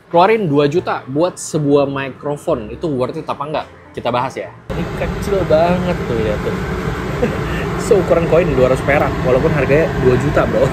Keluarin 2 juta buat sebuah mikrofon, itu worth it apa enggak? Kita bahas ya. Ini kecil banget tuh ya tuh. Seukuran koin 200 perak, walaupun harganya 2 juta bro.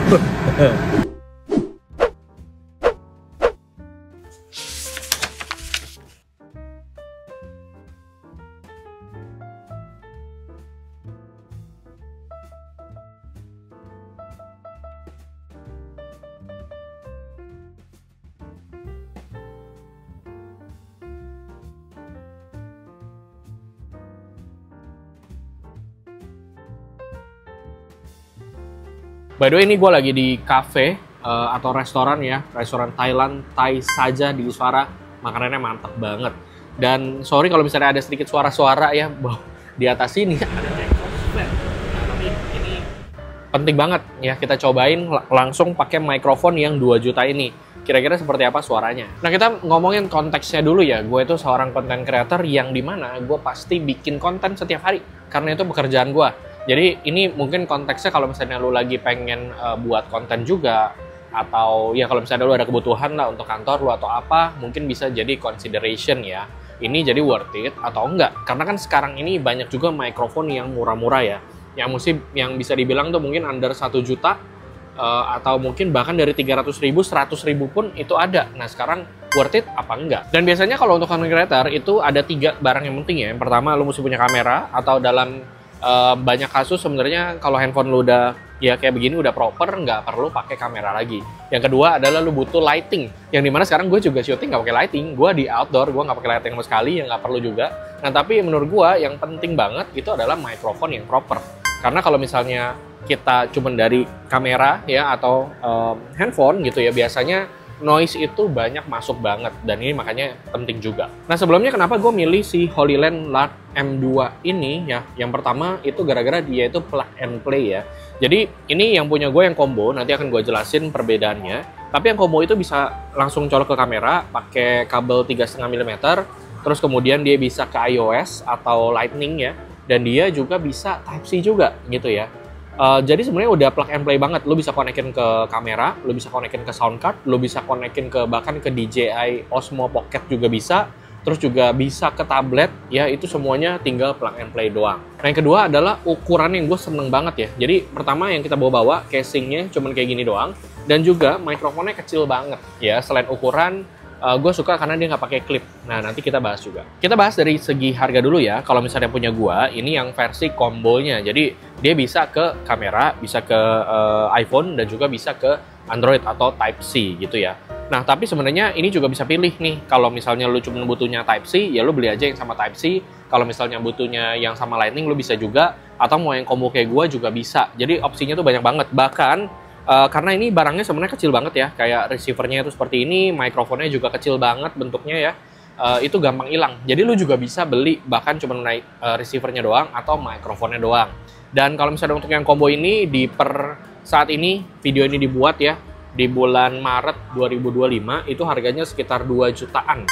By the way, ini gue lagi di cafe atau restoran ya, restoran Thailand, Thai saja di Iswara. Makanannya mantap banget. Dan sorry kalau misalnya ada sedikit suara-suara ya, di atas sini ada microphone. Nah, tapi ini penting banget ya, kita cobain langsung pakai mikrofon yang 2 juta ini. Kira-kira seperti apa suaranya. Nah, kita ngomongin konteksnya dulu ya. Gue itu seorang content creator yang dimana gue pasti bikin konten setiap hari. Karena itu pekerjaan gue. Jadi ini mungkin konteksnya kalau misalnya lu lagi pengen buat konten juga, atau ya kalau misalnya lu ada kebutuhan lah untuk kantor lu atau apa, mungkin bisa jadi consideration ya. Ini jadi worth it atau enggak? Karena kan sekarang ini banyak juga mikrofon yang murah-murah ya, yang bisa dibilang tuh mungkin under 1 juta atau mungkin bahkan dari 300.000, 100.000 pun itu ada. Nah sekarang worth it apa enggak? Dan biasanya kalau untuk content creator itu ada 3 barang yang penting ya. Yang pertama lu mesti punya kamera, atau dalam banyak kasus sebenarnya kalau handphone lu udah ya kayak begini udah proper, nggak perlu pakai kamera lagi. Yang kedua adalah lu butuh lighting, yang dimana sekarang gue juga syuting nggak pakai lighting, gue di outdoor, gue nggak pakai lighting sama sekali, yang nggak perlu juga. Nah tapi menurut gue yang penting banget itu adalah mikrofon yang proper, karena kalau misalnya kita cuman dari kamera ya atau handphone gitu ya, biasanya noise itu banyak masuk banget, dan ini makanya penting juga. Nah sebelumnya kenapa gue milih si Holyland Lark M2 ini ya? Yang pertama itu gara-gara dia itu plug and play ya. Jadi ini yang punya gue yang combo, nanti akan gue jelasin perbedaannya. Tapi yang combo itu bisa langsung colok ke kamera pakai kabel 3,5 mm, terus kemudian dia bisa ke iOS atau Lightning ya, dan dia juga bisa Type-C juga gitu ya. Jadi sebenarnya udah plug and play banget. Lu bisa konekin ke kamera, lu bisa konekin ke sound card, lu bisa konekin ke bahkan ke DJI Osmo Pocket juga bisa. Terus juga bisa ke tablet, ya itu semuanya tinggal plug and play doang. Nah yang kedua adalah ukuran yang gue seneng banget ya. Jadi pertama yang kita bawa-bawa, casingnya cuman kayak gini doang. Dan juga mikrofonnya kecil banget ya. Selain ukuran, gue suka karena dia nggak pakai clip. Nah nanti kita bahas juga. Kita bahas dari segi harga dulu ya. Kalau misalnya punya gue, ini yang versi kombonya. Jadi dia bisa ke kamera, bisa ke iPhone, dan juga bisa ke Android atau Type-C gitu ya. Nah tapi sebenarnya ini juga bisa pilih nih. Kalau misalnya lu cuma butuhnya Type-C, ya lu beli aja yang sama Type-C. Kalau misalnya butuhnya yang sama Lightning, lu bisa juga. Atau mau yang combo kayak gue juga bisa. Jadi opsinya tuh banyak banget. Bahkan karena ini barangnya sebenarnya kecil banget ya, kayak receivernya itu seperti ini, mikrofonnya juga kecil banget bentuknya ya, itu gampang hilang. Jadi lu juga bisa beli bahkan cuma naik receivernya doang atau mikrofonnya doang. Dan kalau misalnya untuk yang combo ini per saat ini video ini dibuat ya di bulan Maret 2025, itu harganya sekitar 2 jutaan.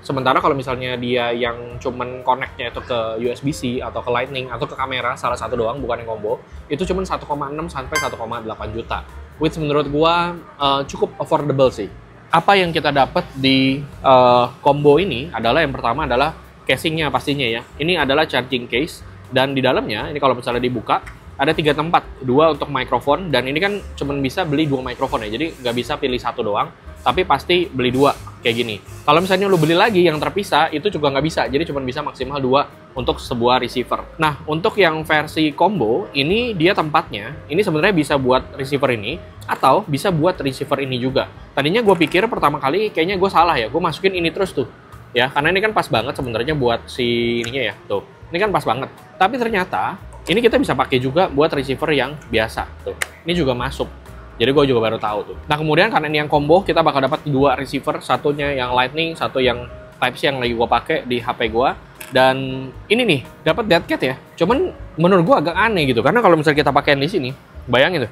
Sementara kalau misalnya dia yang cuman connect-nya itu ke USB-C atau ke Lightning atau ke kamera salah satu doang, bukan yang combo, itu cuman 1,6 sampai 1,8 juta. Which menurut gua cukup affordable sih. Apa yang kita dapat di combo ini adalah yang pertama adalah casingnya pastinya ya. Ini adalah charging case, dan di dalamnya ini kalau misalnya dibuka ada 3 tempat, 2 untuk mikrofon, dan ini kan cuman bisa beli 2 mikrofon ya, jadi nggak bisa pilih 1 doang, tapi pasti beli 2 kayak gini. Kalau misalnya lu beli lagi yang terpisah, itu juga nggak bisa, jadi cuman bisa maksimal 2 untuk sebuah receiver. Nah, untuk yang versi combo, ini dia tempatnya, ini sebenarnya bisa buat receiver ini, atau bisa buat receiver ini juga. Tadinya gue pikir pertama kali, kayaknya gue salah ya, gue masukin ini terus tuh, ya, karena ini kan pas banget sebenarnya buat si ininya ya, tuh, ini kan pas banget. Tapi ternyata, ini kita bisa pakai juga buat receiver yang biasa, tuh, ini juga masuk. Jadi gue juga baru tahu tuh. Nah kemudian karena ini yang combo, kita bakal dapat 2 receiver, satunya yang Lightning, satu yang Type-C yang lagi gue pakai di HP gue. Dan ini nih dapat dead cat ya. Cuman menurut gue agak aneh gitu, karena kalau misalnya kita pakai di sini, bayangin tuh,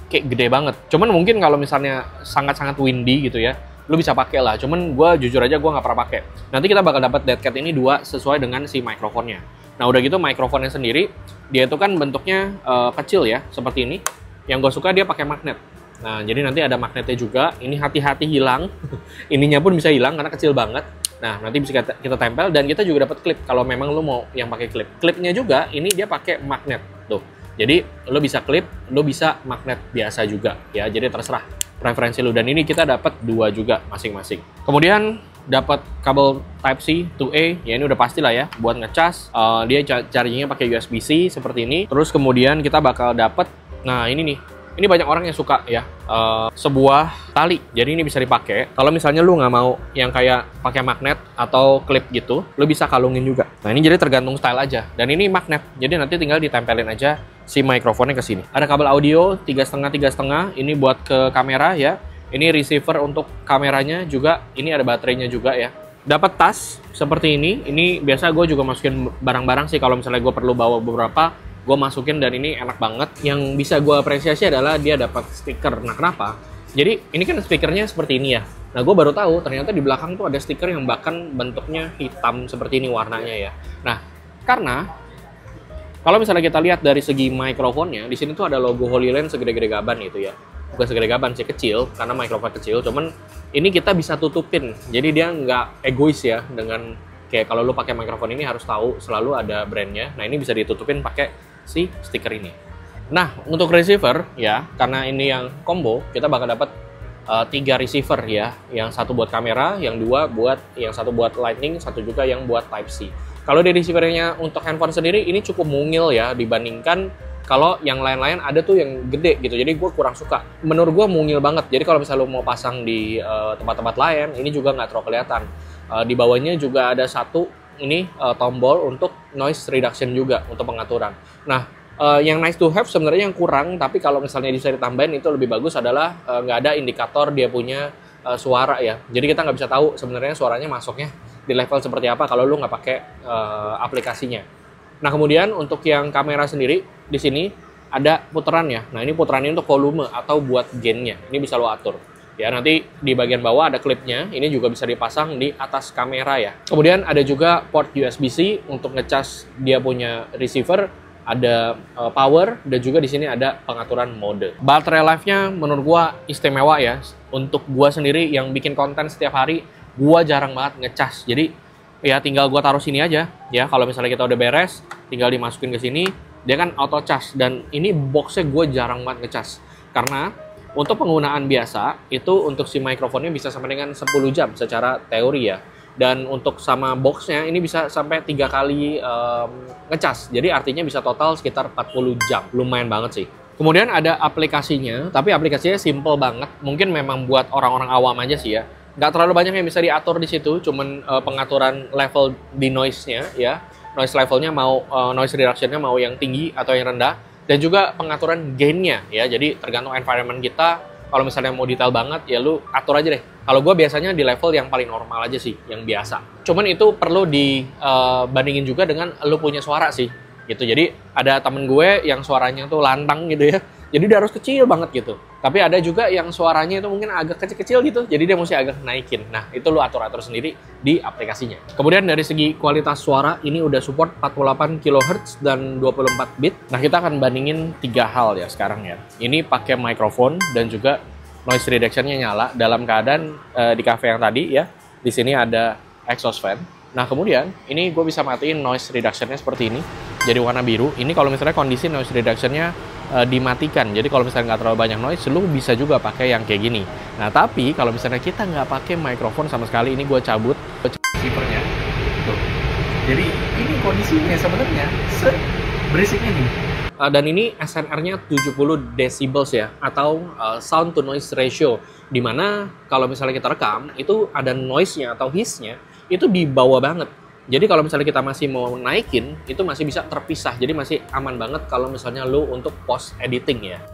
kayak gede banget. Cuman mungkin kalau misalnya sangat-sangat windy gitu ya, lu bisa pakai lah. Cuman gue jujur aja gue nggak pernah pakai. Nanti kita bakal dapat dead cat ini 2 sesuai dengan si mikrofonnya. Nah udah gitu mikrofonnya sendiri, dia itu kan bentuknya kecil ya, seperti ini. Yang gue suka dia pakai magnet. Nah, jadi nanti ada magnetnya juga. Ini hati-hati hilang. Ininya pun bisa hilang karena kecil banget. Nah, nanti bisa kita tempel dan kita juga dapat klip kalau memang lo mau yang pakai klip. Klipnya juga ini dia pakai magnet tuh. Jadi lo bisa klip, lo bisa magnet biasa juga ya. Jadi terserah preferensi lo. Dan ini kita dapat 2 juga masing-masing. Kemudian dapat kabel Type C to A, ya ini udah pasti lah ya buat ngecas. Dia chargingnya pakai USB-C seperti ini. Terus kemudian kita bakal dapat, nah ini nih. Ini banyak orang yang suka ya, sebuah tali. Jadi ini bisa dipakai. Kalau misalnya lu nggak mau yang kayak pakai magnet atau klip gitu, lu bisa kalungin juga. Nah ini jadi tergantung style aja. Dan ini magnet, jadi nanti tinggal ditempelin aja si mikrofonnya ke sini. Ada kabel audio 3,5 ini buat ke kamera ya. Ini receiver untuk kameranya juga. Ini ada baterainya juga ya. Dapat tas seperti ini. Ini biasa gue juga masukin barang-barang sih kalau misalnya gue perlu bawa beberapa. Gue masukin dan ini enak banget. Yang bisa gue apresiasi adalah dia dapat stiker. Nah kenapa? Jadi ini kan stikernya seperti ini ya. Nah gue baru tahu ternyata di belakang tuh ada stiker yang bahkan bentuknya hitam seperti ini warnanya ya. Nah karena kalau misalnya kita lihat dari segi mikrofonnya, di sini tuh ada logo HoloLens segede-gede gaban gitu ya. Bukan segede gaban sih, kecil karena mikrofon kecil. Cuman ini kita bisa tutupin. Jadi dia nggak egois ya dengan kayak kalau lu pakai mikrofon ini harus tahu selalu ada brandnya. Nah ini bisa ditutupin pakai si stiker ini. Nah untuk receiver ya, karena ini yang combo, kita bakal dapat 3 receiver ya. Yang satu buat kamera, yang satu buat lightning, satu juga yang buat Type C. Kalau di receivernya untuk handphone sendiri ini cukup mungil ya dibandingkan kalau yang lain-lain ada tuh yang gede gitu. Jadi gue kurang suka. Menurut gue mungil banget. Jadi kalau misalnya lo mau pasang di tempat-tempat lain, ini juga nggak terlalu kelihatan. Di bawahnya juga ada satu ini tombol untuk noise reduction juga untuk pengaturan. Nah, yang nice to have sebenarnya yang kurang, tapi kalau misalnya bisa ditambahin itu lebih bagus adalah nggak ada indikator dia punya suara ya. Jadi kita nggak bisa tahu sebenarnya suaranya masuknya di level seperti apa kalau lu nggak pakai aplikasinya. Nah kemudian untuk yang kamera sendiri di sini ada puterannya. Nah ini puterannya untuk volume atau buat gainnya. Ini bisa lo atur. Ya nanti di bagian bawah ada klipnya. Ini juga bisa dipasang di atas kamera ya. Kemudian ada juga port USB-C untuk ngecas dia punya receiver. Ada power dan juga di sini ada pengaturan mode. Baterai life-nya menurut gua istimewa ya. Untuk gua sendiri yang bikin konten setiap hari, gua jarang banget ngecas. Jadi ya tinggal gua taruh sini aja ya. Kalau misalnya kita udah beres, tinggal dimasukin ke sini, dia kan auto charge. Dan ini boxnya gua jarang banget ngecas karena untuk penggunaan biasa itu untuk si mikrofonnya bisa sampai dengan 10 jam secara teori ya. Dan untuk sama boxnya ini bisa sampai 3 kali ngecas. Jadi artinya bisa total sekitar 40 jam. Lumayan banget sih. Kemudian ada aplikasinya, tapi aplikasinya simple banget. Mungkin memang buat orang-orang awam aja sih ya. Nggak terlalu banyak yang bisa diatur di situ, cuman pengaturan level di noise-nya ya. Noise levelnya mau noise reduction-nya mau yang tinggi atau yang rendah. Dan juga pengaturan gain-nya ya. Jadi tergantung environment kita. Kalau misalnya mau detail banget ya lu atur aja deh. Kalau gue biasanya di level yang paling normal aja sih, yang biasa. Cuman itu perlu dibandingin juga dengan lu punya suara sih gitu. Jadi ada temen gue yang suaranya tuh lantang gitu ya. Jadi dia harus kecil banget gitu. Tapi ada juga yang suaranya itu mungkin agak kecil-kecil gitu. Jadi dia mesti agak naikin. Nah, itu lu atur-atur sendiri di aplikasinya. Kemudian dari segi kualitas suara, ini udah support 48 kHz dan 24 bit. Nah, kita akan bandingin 3 hal ya sekarang ya. Ini pakai mikrofon dan juga noise reduction-nya nyala dalam keadaan di cafe yang tadi ya. Di sini ada exhaust fan. Nah, kemudian ini gue bisa matiin noise reduction-nya seperti ini. Jadi warna biru. Ini kalau misalnya kondisi noise reduction-nya dimatikan. Jadi kalau misalnya nggak terlalu banyak noise, lu bisa juga pakai yang kayak gini. Nah, tapi kalau misalnya kita nggak pakai mikrofon sama sekali, ini gue cabut receiver-nya. Tuh. Jadi ini kondisinya sebenarnya berisiknya nih. Dan ini SNR-nya 70 decibels ya, atau sound to noise ratio. Dimana kalau misalnya kita rekam, itu ada noise-nya atau hiss-nya, itu di bawah banget. Jadi kalau misalnya kita masih mau naikin, itu masih bisa terpisah. Jadi masih aman banget kalau misalnya lu untuk post editing ya.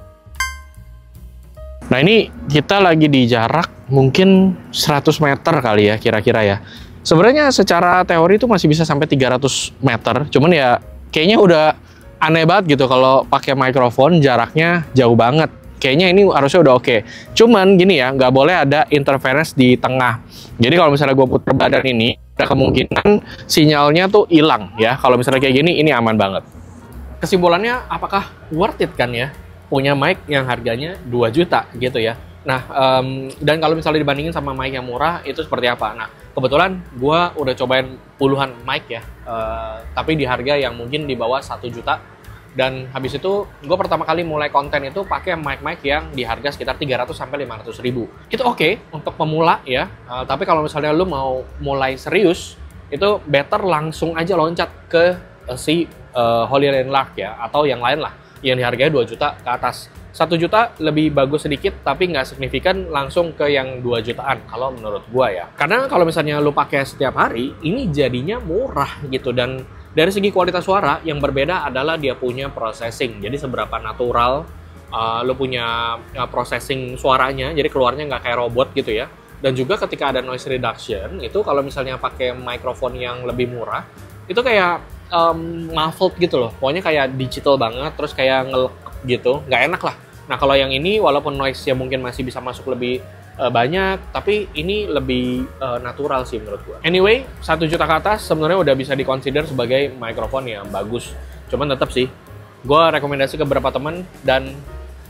Nah ini kita lagi di jarak mungkin 100 meter kali ya kira-kira ya. Sebenarnya secara teori itu masih bisa sampai 300 meter. Cuman ya kayaknya udah aneh banget gitu kalau pakai mikrofon jaraknya jauh banget. Kayaknya ini harusnya udah oke. Cuman gini ya, nggak boleh ada interference di tengah. Jadi kalau misalnya gue putar badan ini, ada kemungkinan sinyalnya tuh hilang ya. Kalau misalnya kayak gini, ini aman banget. Kesimpulannya, apakah worth it kan ya? punya mic yang harganya 2 juta gitu ya. Nah, dan kalau misalnya dibandingin sama mic yang murah, itu seperti apa? Nah, kebetulan gue udah cobain puluhan mic ya, tapi di harga yang mungkin di bawah 1 juta. Dan habis itu, gue pertama kali mulai konten itu pakai mic-mic yang di harga sekitar 300 sampai 500 ribu. Itu oke untuk pemula ya, tapi kalau misalnya lu mau mulai serius, itu better langsung aja loncat ke si HoloLens Lark ya, atau yang lain lah, yang dihargai 2 juta ke atas. 1 juta lebih bagus sedikit, tapi nggak signifikan langsung ke yang 2 jutaan kalau menurut gua ya. Karena kalau misalnya lu pakai setiap hari, ini jadinya murah gitu. Dan dari segi kualitas suara, yang berbeda adalah dia punya processing. Jadi seberapa natural lu punya processing suaranya, jadi keluarnya nggak kayak robot gitu ya. Dan juga ketika ada noise reduction, itu kalau misalnya pakai mikrofon yang lebih murah, itu kayak muffled gitu loh. Pokoknya kayak digital banget, terus kayak ngelek gitu, nggak enak lah. Nah kalau yang ini walaupun noise-nya mungkin masih bisa masuk lebih banyak, tapi ini lebih natural sih menurut gua. Anyway, 1 juta ke atas sebenarnya udah bisa dikonsider sebagai mikrofon yang bagus. Cuman tetap sih, gua rekomendasi ke beberapa teman dan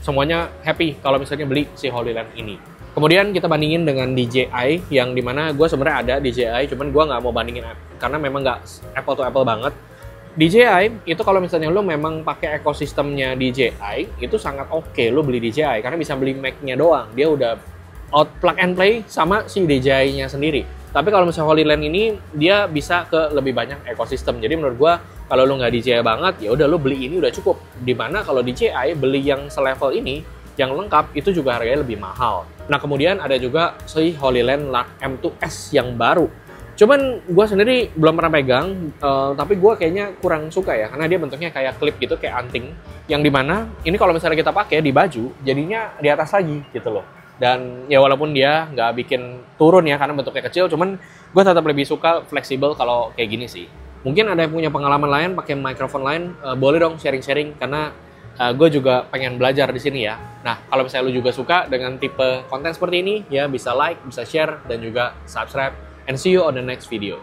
semuanya happy kalau misalnya beli si HoloLens ini. Kemudian kita bandingin dengan DJI, yang dimana gue sebenarnya ada DJI, cuman gue nggak mau bandingin karena memang nggak apple to apple banget. DJI itu kalau misalnya lo memang pakai ekosistemnya DJI, itu sangat oke lo beli DJI karena bisa beli Mac-nya doang, dia udah out plug and play sama si DJI-nya sendiri. Tapi kalau misalnya HoloLens ini dia bisa ke lebih banyak ekosistem. Jadi menurut gua kalau lo nggak DJI banget, ya udah lo beli ini udah cukup. Dimana kalau DJI beli yang selevel ini yang lengkap itu juga harganya lebih mahal. Nah kemudian ada juga si HoloLens Lark M2S yang baru. Cuman gue sendiri belum pernah pegang, tapi gue kayaknya kurang suka ya, karena dia bentuknya kayak klip gitu, kayak anting. Yang dimana ini kalau misalnya kita pakai di baju, jadinya di atas lagi gitu loh. Dan ya walaupun dia nggak bikin turun ya, karena bentuknya kecil, cuman gue tetap lebih suka fleksibel kalau kayak gini sih. Mungkin ada yang punya pengalaman lain, pakai mikrofon lain, boleh dong sharing-sharing, karena gue juga pengen belajar di sini ya. Nah, kalau misalnya lu juga suka dengan tipe konten seperti ini, ya bisa like, bisa share, dan juga subscribe. And see you on the next video.